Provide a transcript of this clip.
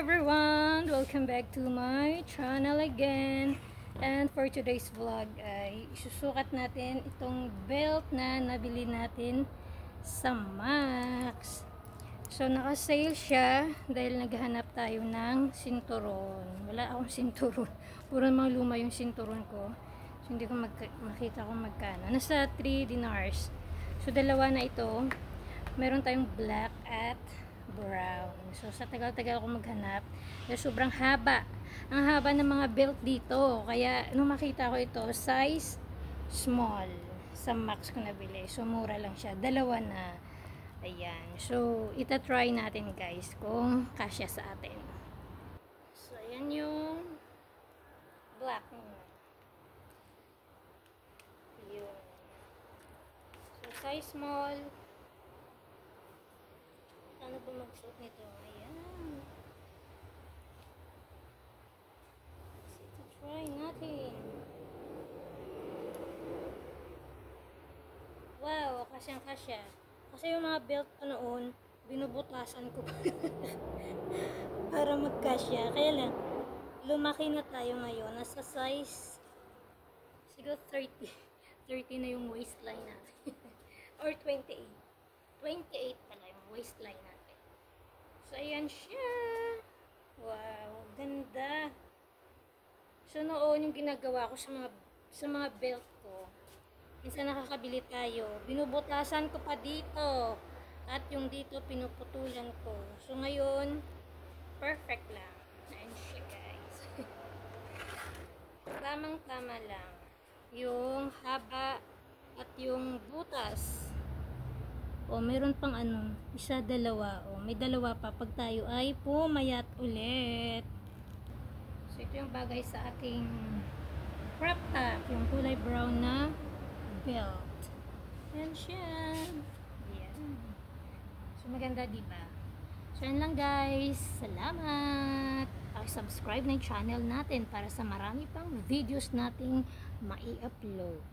everyone! Welcome back to my channel again. And for today's vlog ay isusukat natin itong belt na nabili natin sa Max. So naka-sale siya dahil naghahanap tayo ng sinturon. Wala akong sinturon. Puro mga luma yung sinturon ko. So hindi ko makita kung magkano. Nasa 3 dinars. So dalawa na ito. Meron tayong black at brown. So sa tagal-tagal ako maghanap, sobrang haba. Ang haba ng mga belt dito. Kaya nung makita ko ito, size small. Sa Max ko nabili. So mura lang siya. Dalawa na. Ayan. So ita-try natin guys kung kasya sa atin. So ayan yung black. Yun. So size small. Ano ba magsuot nito? Ayan. So, try natin. Wow, kasyang-kasya. Kasi yung mga belt ko noon, binubutasan ko para magkasya. Kaya lang, lumaki na tayo ngayon. Nasa size, siguro 30. 30 na yung waistline natin. Or 28. 28 pala yung waistline natin. So, ayan siya. Wow, ganda. So, noon yung ginagawa ko sa mga belt ko. Minsan nakakabili tayo. Binubutasan ko pa dito. At yung dito, pinuputulan ko. So, ngayon, perfect lang. Ayan siya, guys. Tamang-tama lang. Yung haba at yung butas. O, meron pang ano, isa, dalawa. O, may dalawa pa pag tayo ay pumayat ulit. So, ito yung bagay sa ating crop top. Yung kulay brown na belt. Yan siya. Yan. So, maganda, diba? So, yan lang guys. Salamat. Subscribe na yung channel natin para sa marami pang videos nating mai-upload.